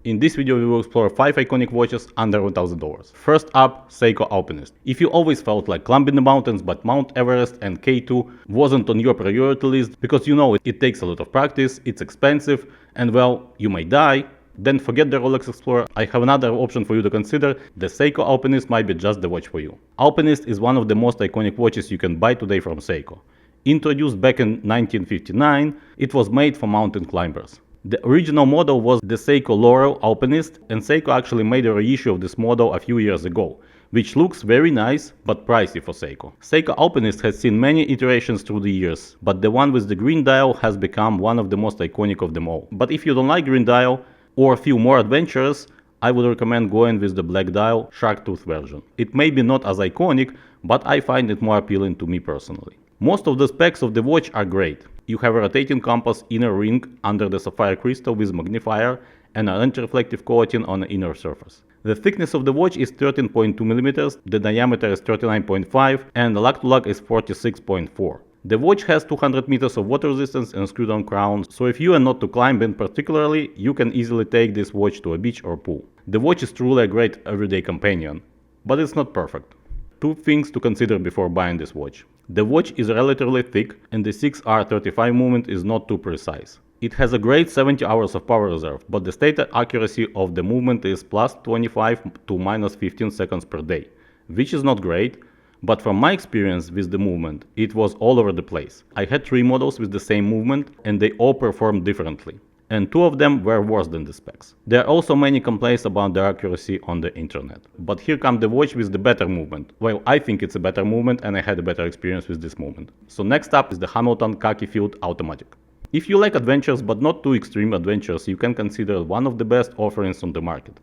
In this video we will explore 5 iconic watches under $1,000. First up, Seiko Alpinist. If you always felt like climbing the mountains but Mount Everest and K2 wasn't on your priority list because you know it takes a lot of practice, it's expensive, and well, you may die, then forget the Rolex Explorer. I have another option for you to consider. The Seiko Alpinist might be just the watch for you. Alpinist is one of the most iconic watches you can buy today from Seiko. Introduced back in 1959, it was made for mountain climbers. The original model was the Seiko Laurel Alpinist, and Seiko actually made a reissue of this model a few years ago, which looks very nice but pricey for Seiko. Seiko Alpinist has seen many iterations through the years, but the one with the green dial has become one of the most iconic of them all. But if you don't like green dial or feel more adventurous, I would recommend going with the black dial shark tooth version. It may be not as iconic, but I find it more appealing to me personally. Most of the specs of the watch are great. You have a rotating compass inner ring under the sapphire crystal with magnifier and an anti-reflective coating on the inner surface. The thickness of the watch is 13.2 mm, the diameter is 39.5 and the lug-to-lug is 46.4. The watch has 200 meters of water resistance and screwed-on crown, so if you are not to climbing particularly, you can easily take this watch to a beach or pool. The watch is truly a great everyday companion, but it's not perfect. Two things to consider before buying this watch. The watch is relatively thick and the 6R35 movement is not too precise. It has a great 70 hours of power reserve, but the stated accuracy of the movement is plus 25 to minus 15 seconds per day, which is not great. But from my experience with the movement, it was all over the place. I had 3 models with the same movement and they all performed differently. And 2 of them were worse than the specs. There are also many complaints about the accuracy on the internet. But here comes the watch with the better movement. Well, I think it's a better movement and I had a better experience with this movement. So next up is the Hamilton Khaki Field Automatic. If you like adventures but not too extreme adventures, you can consider one of the best offerings on the market.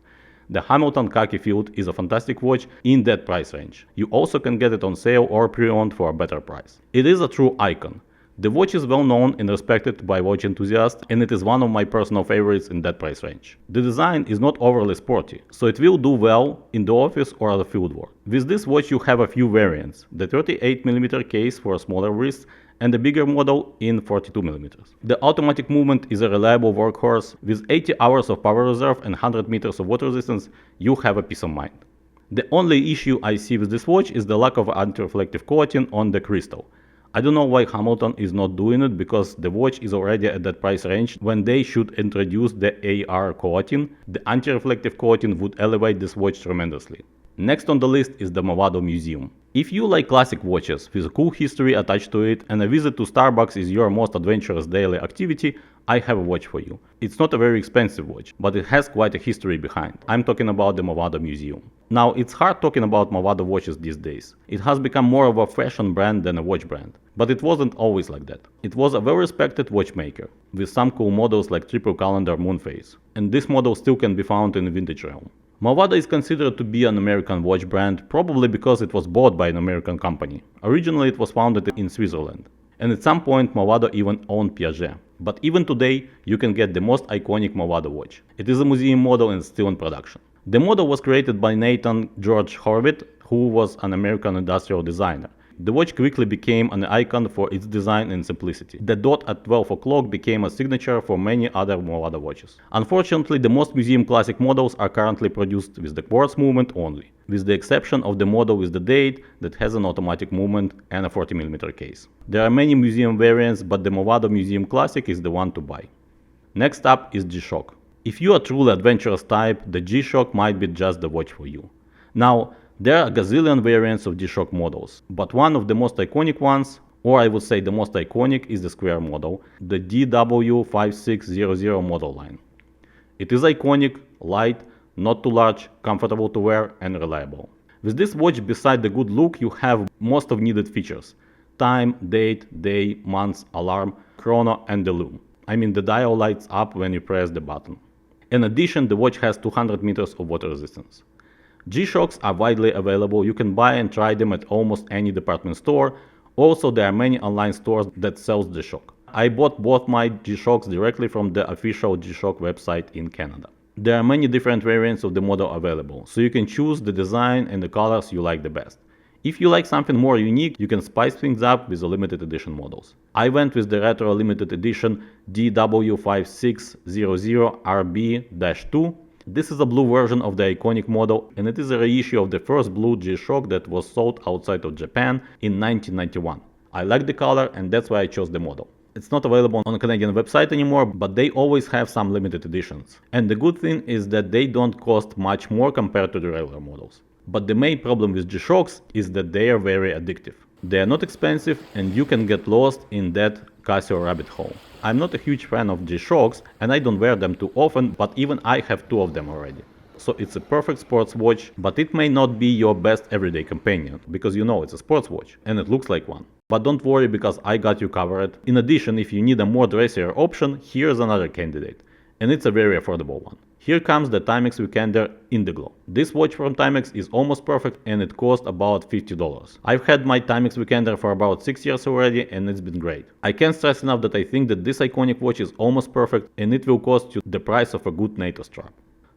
The Hamilton Khaki Field is a fantastic watch in that price range. You also can get it on sale or pre-owned for a better price. It is a true icon. The watch is well known and respected by watch enthusiasts, and it is one of my personal favorites in that price range. The design is not overly sporty, so it will do well in the office or at a field work. With this watch you have a few variants, the 38mm case for a smaller wrist and the bigger model in 42mm. The automatic movement is a reliable workhorse. With 80 hours of power reserve and 100 meters of water resistance, you have a peace of mind. The only issue I see with this watch is the lack of anti-reflective coating on the crystal. I don't know why Hamilton is not doing it, because the watch is already at that price range when they should introduce the AR coating. The anti-reflective coating would elevate this watch tremendously. Next on the list is the Movado Museum. If you like classic watches with a cool history attached to it and a visit to Starbucks is your most adventurous daily activity, I have a watch for you. It's not a very expensive watch, but it has quite a history behind. I'm talking about the Movado Museum. Now, it's hard talking about Movado watches these days. It has become more of a fashion brand than a watch brand. But it wasn't always like that. It was a well-respected watchmaker, with some cool models like triple calendar moonphase. And this model still can be found in the vintage realm. Movado is considered to be an American watch brand, probably because it was bought by an American company. Originally it was founded in Switzerland. And at some point Movado even owned Piaget. But even today you can get the most iconic Movado watch. It is a museum model and still in production. The model was created by Nathan George Horvitz, who was an American industrial designer. The watch quickly became an icon for its design and simplicity. The dot at 12 o'clock became a signature for many other Movado watches. Unfortunately, the most museum classic models are currently produced with the quartz movement only, with the exception of the model with the date that has an automatic movement and a 40mm case. There are many museum variants, but the Movado Museum Classic is the one to buy. Next up is G-Shock. If you are truly adventurous type, the G-Shock might be just the watch for you. Now, there are a gazillion variants of G-Shock models, but one of the most iconic ones, or I would say the most iconic, is the square model, the DW5600 model line. It is iconic, light, not too large, comfortable to wear and reliable. With this watch, beside the good look, you have most of needed features: time, date, day, months, alarm, chrono and the lume. I mean, the dial lights up when you press the button. In addition, the watch has 200 meters of water resistance. G-Shocks are widely available. You can buy and try them at almost any department store. Also, there are many online stores that sell G-Shock. I bought both my G-Shocks directly from the official G-Shock website in Canada. There are many different variants of the model available, so you can choose the design and the colors you like the best. If you like something more unique, you can spice things up with the limited edition models. I went with the retro limited edition DW5600RB-2. This is a blue version of the iconic model, and it is a reissue of the first blue G-Shock that was sold outside of Japan in 1991. I like the color, and that's why I chose the model. It's not available on a Canadian website anymore, but they always have some limited editions. And the good thing is that they don't cost much more compared to the regular models. But the main problem with G-Shocks is that they are very addictive. They are not expensive and you can get lost in that Casio rabbit hole. I'm not a huge fan of G-Shocks and I don't wear them too often, but even I have two of them already. So it's a perfect sports watch, but it may not be your best everyday companion, because you know it's a sports watch and it looks like one. But don't worry, because I got you covered. In addition, if you need a more dressier option, here's another candidate. And it's a very affordable one. Here comes the Timex Weekender Indiglo. This watch from Timex is almost perfect and it cost about $50. I've had my Timex Weekender for about 6 years already and it's been great. I can't stress enough that I think that this iconic watch is almost perfect and it will cost you the price of a good NATO strap.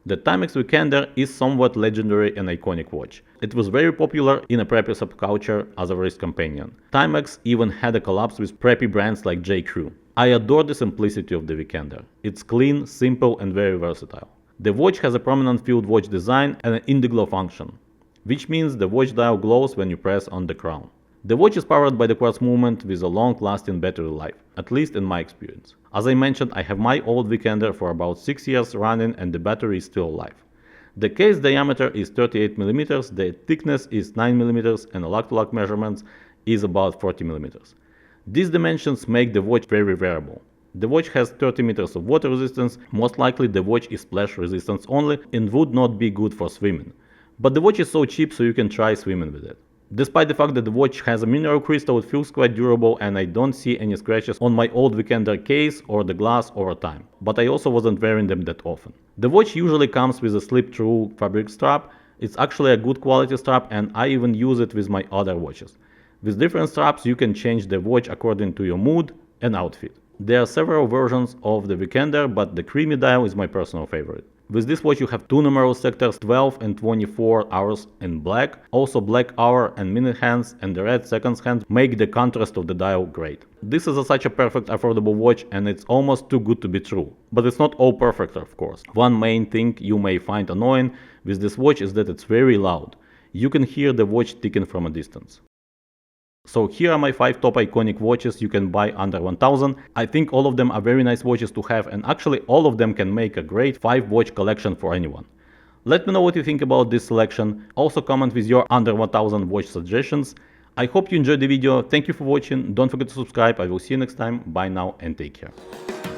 The Timex Weekender is somewhat legendary and iconic watch. It was very popular in a preppy subculture as a wrist companion. Timex even had a collab with preppy brands like J.Crew. I adore the simplicity of the Weekender. It's clean, simple and very versatile. The watch has a prominent field watch design and an Indiglo function, which means the watch dial glows when you press on the crown. The watch is powered by the quartz movement with a long-lasting battery life, at least in my experience. As I mentioned, I have my old Weekender for about 6 years running and the battery is still alive. The case diameter is 38mm, the thickness is 9mm and the lock-to-lock measurements is about 40mm. These dimensions make the watch very wearable. The watch has 30 meters of water resistance, most likely the watch is splash resistance only and would not be good for swimming. But the watch is so cheap so you can try swimming with it. Despite the fact that the watch has a mineral crystal, it feels quite durable and I don't see any scratches on my old Weekender case or the glass over time, but I also wasn't wearing them that often. The watch usually comes with a slip-through fabric strap. It's actually a good quality strap and I even use it with my other watches. With different straps you can change the watch according to your mood and outfit. There are several versions of the Weekender, but the creamy dial is my personal favorite. With this watch you have two numeral sectors, 12 and 24 hours in black. Also black hour and minute hands and the red seconds hand make the contrast of the dial great. This is such a perfect affordable watch and it's almost too good to be true. But it's not all perfect, of course. One main thing you may find annoying with this watch is that it's very loud. You can hear the watch ticking from a distance. So here are my 5 top iconic watches you can buy under 1000. I think all of them are very nice watches to have and actually all of them can make a great 5 watch collection for anyone. Let me know what you think about this selection. Also comment with your under 1000 watch suggestions. I hope you enjoyed the video. Thank you for watching. Don't forget to subscribe. I will see you next time. Bye now and take care.